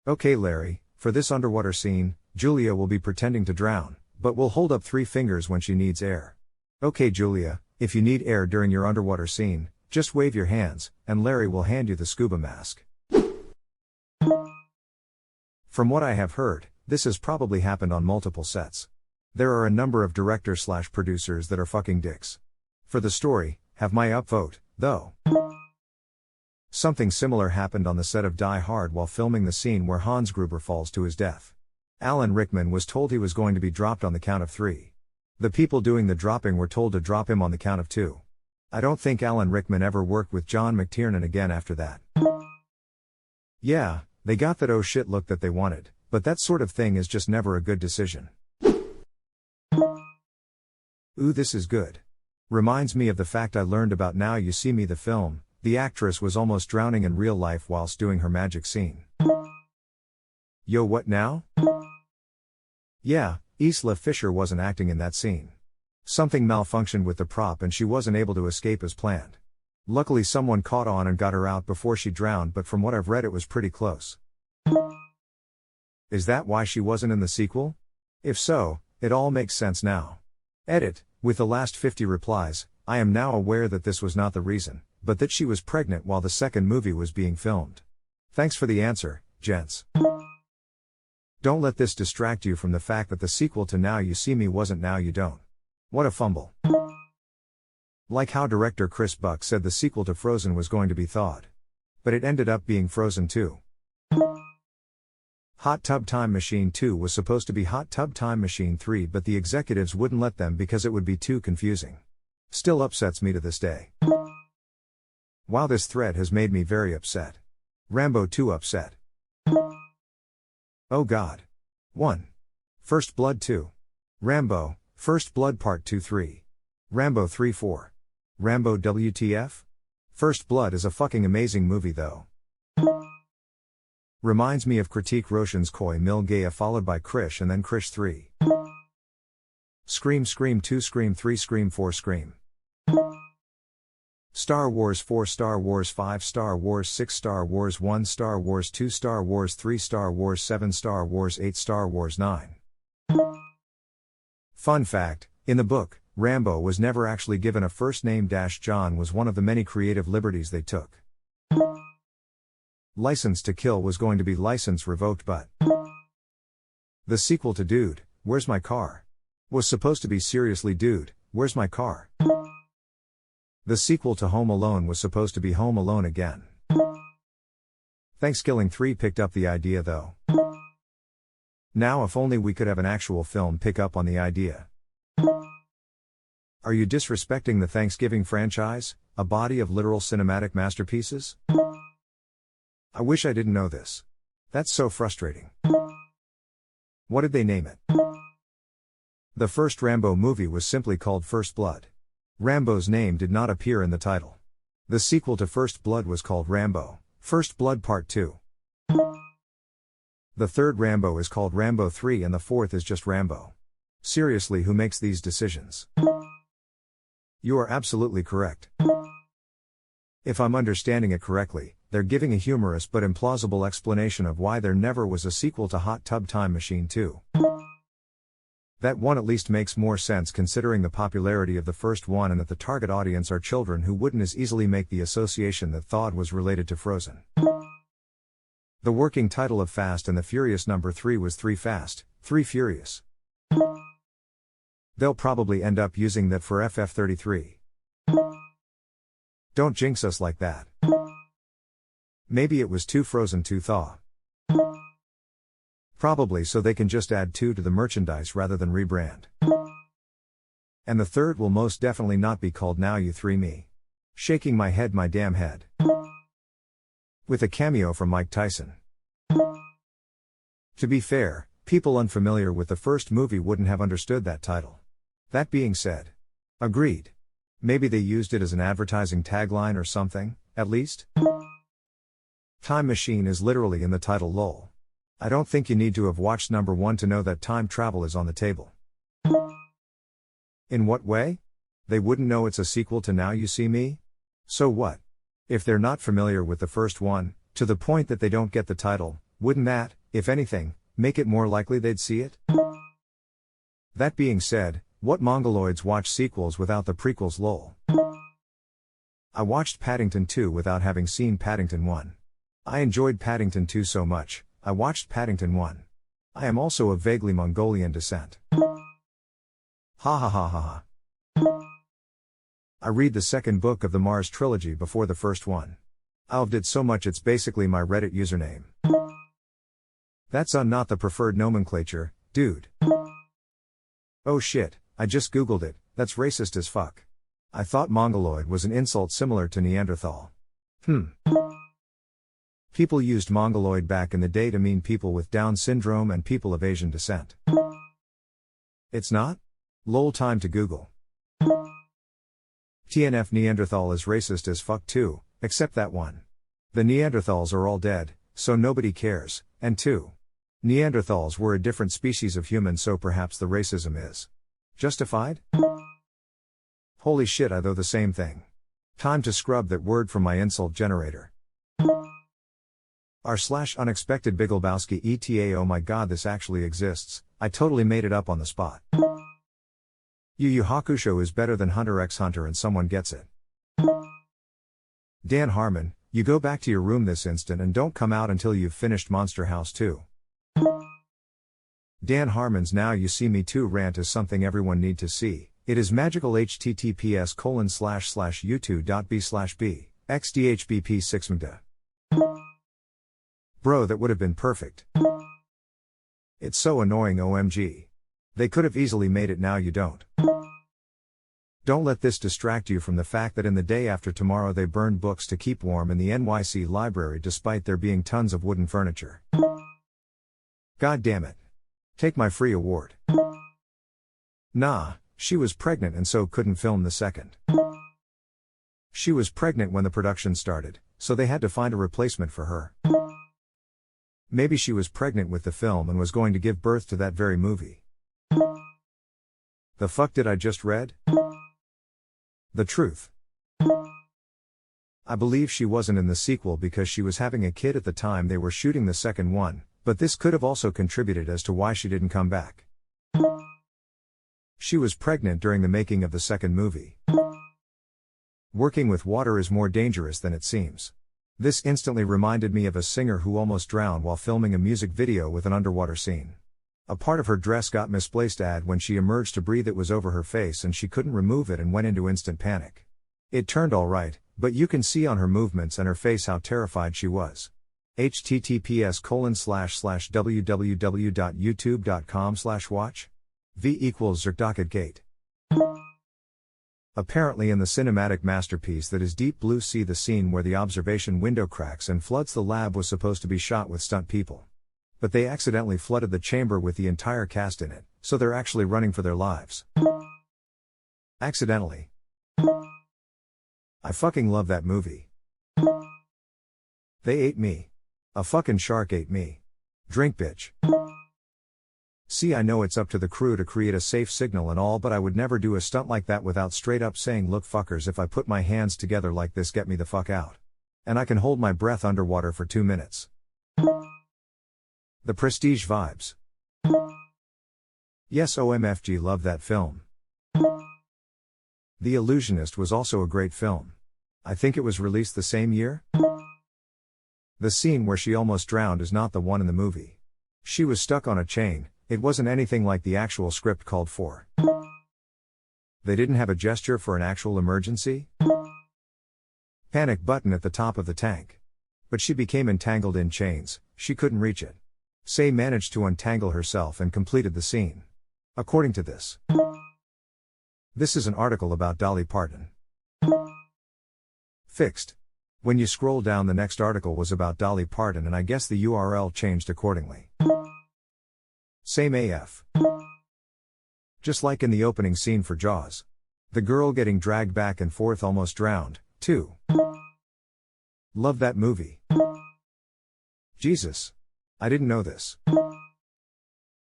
Okay Larry, for this underwater scene, Julia will be pretending to drown, but will hold up 3 fingers when she needs air. Okay Julia, if you need air during your underwater scene, just wave your hands, and Larry will hand you the scuba mask. From what I have heard, this has probably happened on multiple sets. There are a number of directors/producers that are fucking dicks. For the story, have my upvote, though. Something similar happened on the set of Die Hard while filming the scene where Hans Gruber falls to his death. Alan Rickman was told he was going to be dropped on the count of 3. The people doing the dropping were told to drop him on the count of 2. I don't think Alan Rickman ever worked with John McTiernan again after that. Yeah, they got that oh shit look that they wanted, but that sort of thing is just never a good decision. Ooh, this is good. Reminds me of the fact I learned about Now You See Me the film. The actress was almost drowning in real life whilst doing her magic scene. Yo, what now? Yeah, Isla Fisher wasn't acting in that scene. Something malfunctioned with the prop and she wasn't able to escape as planned. Luckily someone caught on and got her out before she drowned, but from what I've read it was pretty close. Is that why she wasn't in the sequel? If so, it all makes sense now. Edit, with the last 50 replies, I am now aware that this was not the reason, but that she was pregnant while the second movie was being filmed. Thanks for the answer, gents. Don't let this distract you from the fact that the sequel to Now You See Me wasn't Now You Don't. What a fumble. Like how director Chris Buck said the sequel to Frozen was going to be Thawed. But it ended up being Frozen 2. Hot Tub Time Machine 2 was supposed to be Hot Tub Time Machine 3, but the executives wouldn't let them because it would be too confusing. Still upsets me to this day. Wow, this thread has made me very upset. Rambo 2 upset. Oh God. 1. First Blood 2. Rambo, First Blood Part 2 3. Rambo 3 4. Rambo WTF? First Blood is a fucking amazing movie though. Reminds me of Critique Roshan's Koi Mil Gaya followed by Krish and then Krish 3. Scream Scream 2 Scream 3 Scream 4 Scream. Star Wars 4 Star Wars 5 Star Wars 6 Star Wars 1 Star Wars 2 Star Wars 3 Star Wars 7 Star Wars 8 Star Wars 9. Fun fact, in the book, Rambo was never actually given a first name. John was one of the many creative liberties they took. License to Kill was going to be License Revoked, but the sequel to Dude, Where's My Car? Was supposed to be Seriously Dude, Where's My Car? The sequel to Home Alone was supposed to be Home Alone Again. Thanksgiving 3 picked up the idea though. Now if only we could have an actual film pick up on the idea. Are you disrespecting the Thanksgiving franchise, a body of literal cinematic masterpieces? I wish I didn't know this. That's so frustrating. What did they name it? The first Rambo movie was simply called First Blood. Rambo's name did not appear in the title. The sequel to First Blood was called Rambo, First Blood Part 2. The third Rambo is called Rambo 3 and the fourth is just Rambo. Seriously, who makes these decisions? You are absolutely correct. If I'm understanding it correctly, they're giving a humorous but implausible explanation of why there never was a sequel to Hot Tub Time Machine 2. That one at least makes more sense considering the popularity of the first one and that the target audience are children who wouldn't as easily make the association that Thawed was related to Frozen. The working title of Fast and the Furious number 3 was 3 Fast, 3 Furious. They'll probably end up using that for FF33. Don't jinx us like that. Maybe it was 2 Frozen 2 Thaw. Probably so they can just add 2 to the merchandise rather than rebrand. And the third will most definitely not be called Now You 3 Me. Shaking my head, my damn head. With a cameo from Mike Tyson. To be fair, people unfamiliar with the first movie wouldn't have understood that title. That being said. Agreed. Maybe they used it as an advertising tagline or something, at least? Time Machine is literally in the title lol. I don't think you need to have watched number 1 to know that time travel is on the table. In what way? They wouldn't know it's a sequel to Now You See Me? So what? If they're not familiar with the first one, to the point that they don't get the title, Wouldn't that, if anything, make it more likely they'd see it? That being said, what mongoloids watch sequels without the prequels lol? I watched Paddington 2 without having seen Paddington 1. I enjoyed Paddington 2 so much, I watched Paddington 1. I am also of vaguely Mongolian descent. Ha ha ha ha ha. I read the second book of the Mars trilogy before the first one. I loved it so much it's basically my Reddit username. That's not the preferred nomenclature, dude. Oh shit, I just googled it, that's racist as fuck. I thought Mongoloid was an insult similar to Neanderthal. People used Mongoloid back in the day to mean people with Down syndrome and people of Asian descent. It's not? Lol, time to Google. TNF Neanderthal is racist as fuck too, except that one. The Neanderthals are all dead, so nobody cares, and 2. Neanderthals were a different species of human, so perhaps the racism is justified? Holy shit, I though the same thing. Time to scrub that word from my insult generator. r/unexpected Biglebowski ETA. Oh my god, this actually exists, I totally made it up on the spot. Yu Yu Hakusho is better than Hunter x Hunter and someone gets it. Dan Harmon, you go back to your room this instant and don't come out until you've finished Monster House 2. Dan Harmon's Now You See Me Too rant is something everyone need to see. It is magical. https://u2.b/b xdhbp6mda. Bro, that would have been perfect. It's so annoying, OMG. They could have easily made it Now You Don't. Don't let this distract you from the fact that in The Day After Tomorrow they burned books to keep warm in the NYC library despite there being tons of wooden furniture. God damn it. Take my free award. Nah, she was pregnant and so couldn't film the second. She was pregnant when the production started, so they had to find a replacement for her. Maybe she was pregnant with the film and was going to give birth to that very movie. The fuck did I just read? The truth. I believe she wasn't in the sequel because she was having a kid at the time they were shooting the second one, but this could have also contributed as to why she didn't come back. She was pregnant during the making of the second movie. Working with water is more dangerous than it seems. This instantly reminded me of a singer who almost drowned while filming a music video with an underwater scene. A part of her dress got misplaced when she emerged to breathe. It was over her face and she couldn't remove it and went into instant panic. It turned all right, but you can see on her movements and her face how terrified she was. https://www.youtube.com/watch v = Zerkdocket. Apparently in the cinematic masterpiece that is Deep Blue Sea, the scene where the observation window cracks and floods the lab was supposed to be shot with stunt people. But they accidentally flooded the chamber with the entire cast in it, so they're actually running for their lives. Accidentally. I fucking love that movie. They ate me. A fucking shark ate me. Drink bitch. See, I know it's up to the crew to create a safe signal and all, but I would never do a stunt like that without straight up saying, look fuckers, if I put my hands together like this, get me the fuck out. And I can hold my breath underwater for 2 minutes. The Prestige vibes. Yes, OMFG, love that film. The Illusionist was also a great film. I think it was released the same year. The scene where she almost drowned is not the one in the movie. She was stuck on a chain, it wasn't anything like the actual script called for. They didn't have a gesture for an actual emergency? Panic button at the top of the tank. But she became entangled in chains, she couldn't reach it. Say managed to untangle herself and completed the scene. According to this. This is an article about Dolly Parton. Fixed. When you scroll down, the next article was about Dolly Parton and I guess the URL changed accordingly. Same AF. Just like in the opening scene for Jaws. The girl getting dragged back and forth almost drowned, too. Love that movie. Jesus. I didn't know this.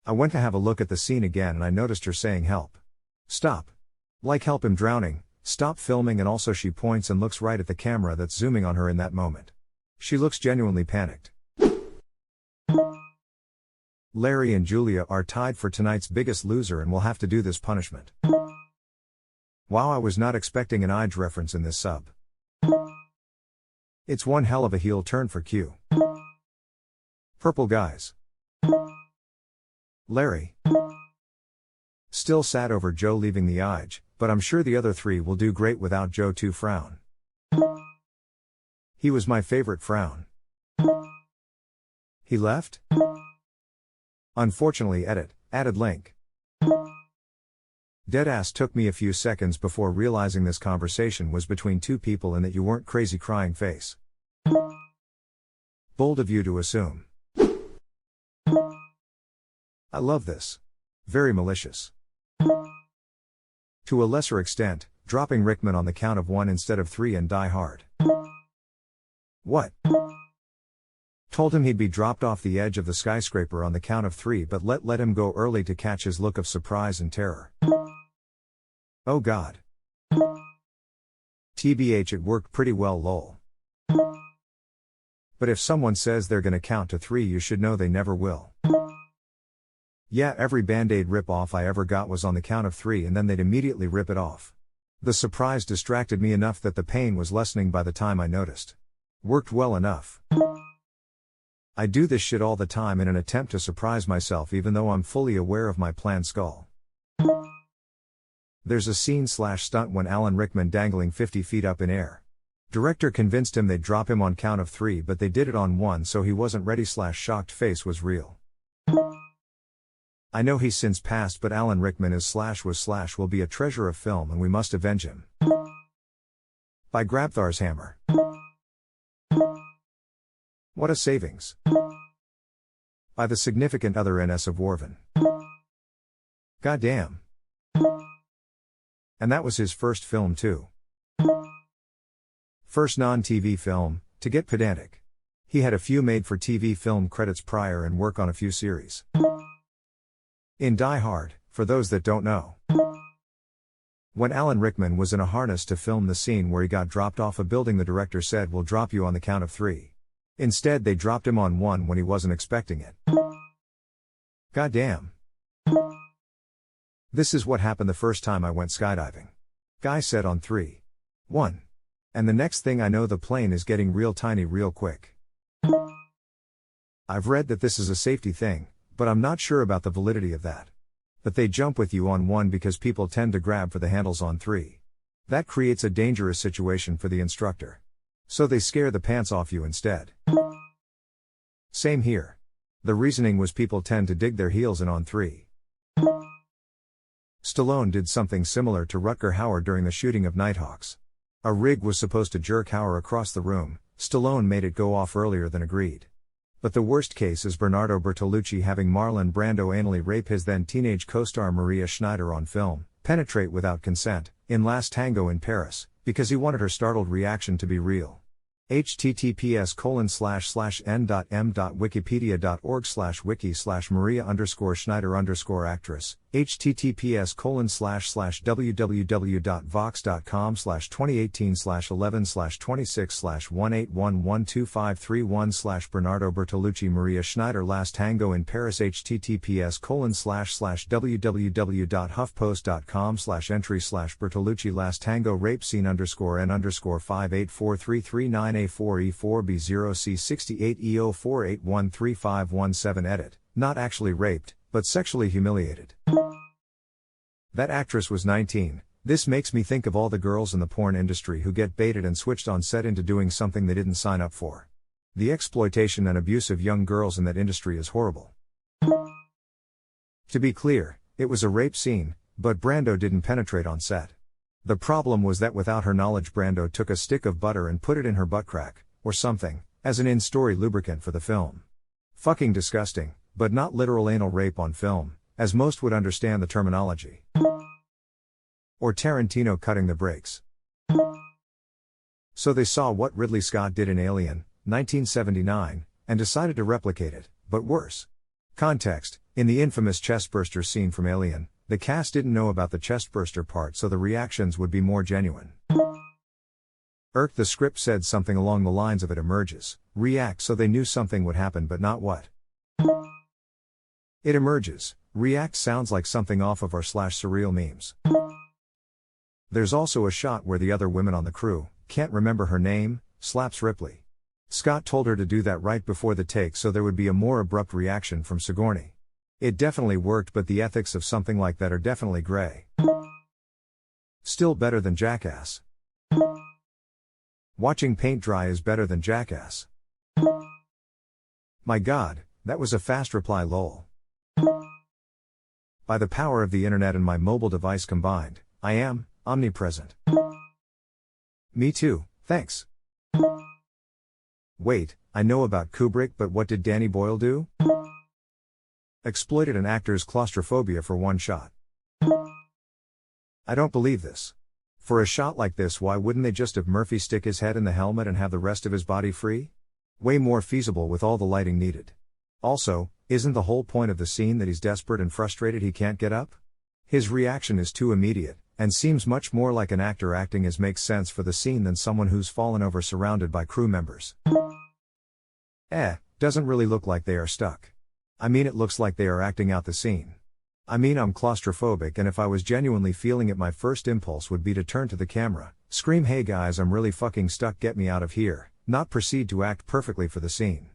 I went to have a look at the scene again and I noticed her saying help. Stop. Like help him drowning, stop filming, and also she points and looks right at the camera that's zooming on her in that moment. She looks genuinely panicked. Larry and Julia are tied for tonight's biggest loser and will have to do this punishment. Wow, I was not expecting an Ige reference in this sub. It's one hell of a heel turn for Q. Purple guys. Larry. Still sad over Joe leaving the Ige, but I'm sure the other three will do great without Joe too. Frown. He was my favorite. Frown. He left? Unfortunately added link. Deadass took me a few seconds before realizing this conversation was between two people and that you weren't crazy crying face. Bold of you to assume. I love this. Very malicious. To a lesser extent, dropping Rickman on the count of 1 instead of 3 and Die Hard. What? Told him he'd be dropped off the edge of the skyscraper on the count of 3 but let him go early to catch his look of surprise and terror. Oh god. TBH, it worked pretty well lol. But if someone says they're gonna count to 3 you should know they never will. Yeah, every Band-Aid rip-off I ever got was on the count of 3 and then they'd immediately rip it off. The surprise distracted me enough that the pain was lessening by the time I noticed. Worked well enough. I do this shit all the time in an attempt to surprise myself even though I'm fully aware of my planned skull. There's a scene/stunt when Alan Rickman dangling 50 feet up in air. Director convinced him they'd drop him on count of 3 but they did it on 1 so he wasn't ready/shocked face was real. I know he's since passed but Alan Rickman is/will be a treasure of film and we must avenge him. By Grabthar's hammer. What a savings. By the significant other NS of Warven. Goddamn. And that was his first film too. First non-TV film, to get pedantic. He had a few made-for-TV film credits prior and work on a few series. In Die Hard, for those that don't know. When Alan Rickman was in a harness to film the scene where he got dropped off a building, the director said, "We'll drop you on the count of 3. Instead they dropped him on 1 when he wasn't expecting it. Goddamn. This is what happened the first time I went skydiving. Guy said on 3. 1. And the next thing I know the plane is getting real tiny real quick. I've read that this is a safety thing, but I'm not sure about the validity of that. But they jump with you on 1 because people tend to grab for the handles on 3. That creates a dangerous situation for the instructor. So they scare the pants off you instead. Same here. The reasoning was people tend to dig their heels in on 3. Stallone did something similar to Rutger Hauer during the shooting of Nighthawks. A rig was supposed to jerk Hauer across the room, Stallone made it go off earlier than agreed. But the worst case is Bernardo Bertolucci having Marlon Brando anally rape his then teenage co-star Maria Schneider on film, penetrate without consent, in Last Tango in Paris, because he wanted her startled reaction to be real. https://n.m.wikipedia.org/wiki/Maria_Schneider_actress, https://www.vox.com/2018/11/26/18112531/ Bernardo Bertolucci Maria Schneider Last Tango in Paris, https://www.huffpost.com/entry/Bertolucci Last Tango Rape Scene _N_584339A4E4B0C68E04813517 edit, not actually raped, but sexually humiliated. That actress was 19. This makes me think of all the girls in the porn industry who get baited and switched on set into doing something they didn't sign up for. The exploitation and abuse of young girls in that industry is horrible. To be clear, it was a rape scene, but Brando didn't penetrate on set. The problem was that without her knowledge Brando took a stick of butter and put it in her butt crack, or something, as an in-story lubricant for the film. Fucking disgusting, but not literal anal rape on film, as most would understand the terminology. Or Tarantino cutting the brakes. So they saw what Ridley Scott did in Alien, 1979, and decided to replicate it, but worse. Context: in the infamous chestburster scene from Alien, the cast didn't know about the chestburster part so the reactions would be more genuine. The script said something along the lines of "it emerges, react," so they knew something would happen but not what. It emerges. React sounds like something off of our /surreal memes. There's also a shot where the other women on the crew, can't remember her name, slaps Ripley. Scott told her to do that right before the take so there would be a more abrupt reaction from Sigourney. It definitely worked, but the ethics of something like that are definitely gray. Still better than Jackass. Watching paint dry is better than Jackass. My god, that was a fast reply lol. By the power of the internet and my mobile device combined, I am omnipresent. Me too, thanks. Wait, I know about Kubrick, but what did Danny Boyle do? Exploited an actor's claustrophobia for one shot. I don't believe this. For a shot like this, why wouldn't they just have Murphy stick his head in the helmet and have the rest of his body free? Way more feasible with all the lighting needed. Also, isn't the whole point of the scene that he's desperate and frustrated he can't get up? His reaction is too immediate, and seems much more like an actor acting as makes sense for the scene than someone who's fallen over surrounded by crew members. Doesn't really look like they are stuck. I mean, it looks like they are acting out the scene. I mean, I'm claustrophobic, and if I was genuinely feeling it, my first impulse would be to turn to the camera, scream, "Hey guys, I'm really fucking stuck, get me out of here," not proceed to act perfectly for the scene.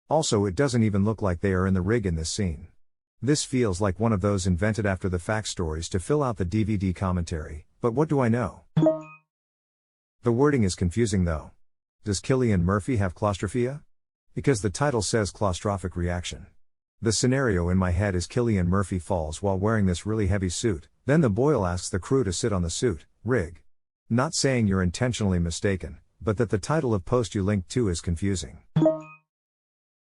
Also, it doesn't even look like they are in the rig in this scene. This feels like one of those invented after the fact stories to fill out the DVD commentary, but what do I know? The wording is confusing though. Does Cillian Murphy have claustrophobia? Because the title says claustrophic reaction. The scenario in my head is Cillian Murphy falls while wearing this really heavy suit, then the Boyle asks the crew to sit on the suit rig. Not saying you're intentionally mistaken, but that the title of post you linked to is confusing.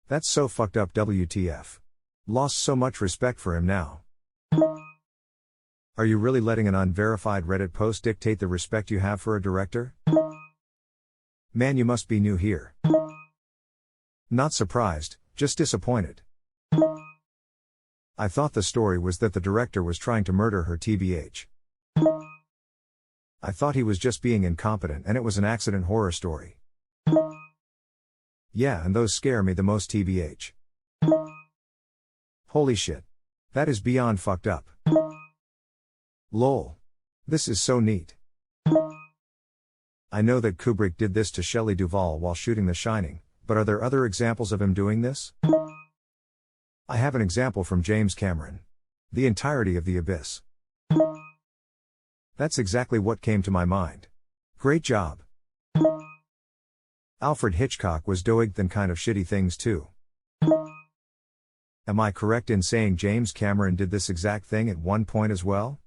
That's so fucked up, WTF. Lost so much respect for him now. Are you really letting an unverified Reddit post dictate the respect you have for a director? Man, you must be new here. Not surprised, just disappointed. I thought the story was that the director was trying to murder her, tbh. I thought he was just being incompetent and it was an accident horror story. Yeah, and those scare me the most, tbh. Holy shit. That is beyond fucked up. Lol. This is so neat. I know that Kubrick did this to Shelley Duvall while shooting The Shining, but are there other examples of him doing this? I have an example from James Cameron. The entirety of The Abyss. That's exactly what came to my mind. Great job. Alfred Hitchcock was doing then kind of shitty things too. Am I correct in saying James Cameron did this exact thing at one point as well?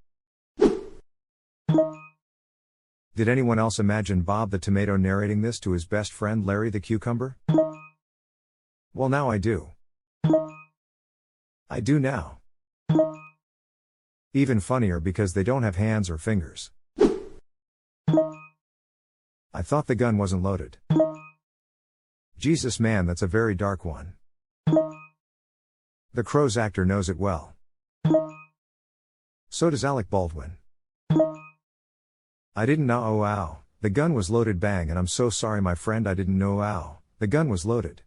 Did anyone else imagine Bob the Tomato narrating this to his best friend Larry the Cucumber? Well, now I do. I do now. Even funnier because they don't have hands or fingers. I thought the gun wasn't loaded. Jesus man, that's a very dark one. The Crow's actor knows it well. So does Alec Baldwin. I didn't know, oh wow, the gun was loaded, bang, and I'm so sorry my friend, I didn't know, wow, the gun was loaded.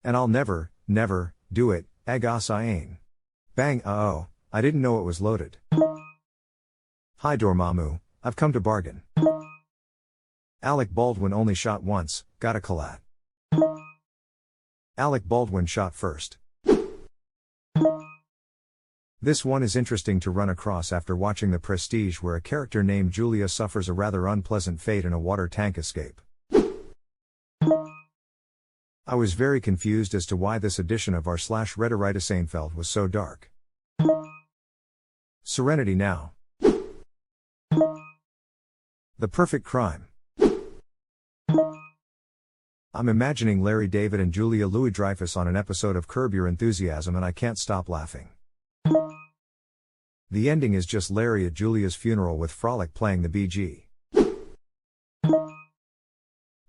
And I'll never, never, do it, agas I ain't. Bang, oh, I didn't know it was loaded. Hi Dormammu, I've come to bargain. Alec Baldwin only shot once, gotta collat. Alec Baldwin shot first. This one is interesting to run across after watching The Prestige, where a character named Julia suffers a rather unpleasant fate in a water tank escape. I was very confused as to why this edition of r/Redderite Seinfeld was so dark. Serenity now. The perfect crime. I'm imagining Larry David and Julia Louis-Dreyfus on an episode of Curb Your Enthusiasm and I can't stop laughing. The ending is just Larry at Julia's funeral with Frolic playing the BG.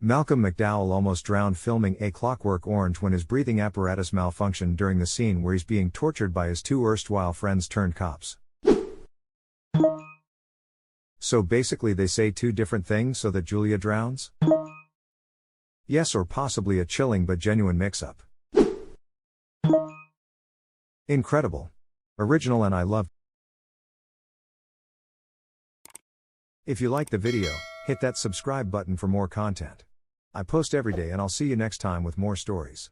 Malcolm McDowell almost drowned filming A Clockwork Orange when his breathing apparatus malfunctioned during the scene where he's being tortured by his two erstwhile friends turned cops. So basically they say two different things so that Julia drowns? Yes, or possibly a chilling but genuine mix-up. Incredible. Original and I love. If you like the video, hit that subscribe button for more content. I post every day and I'll see you next time with more stories.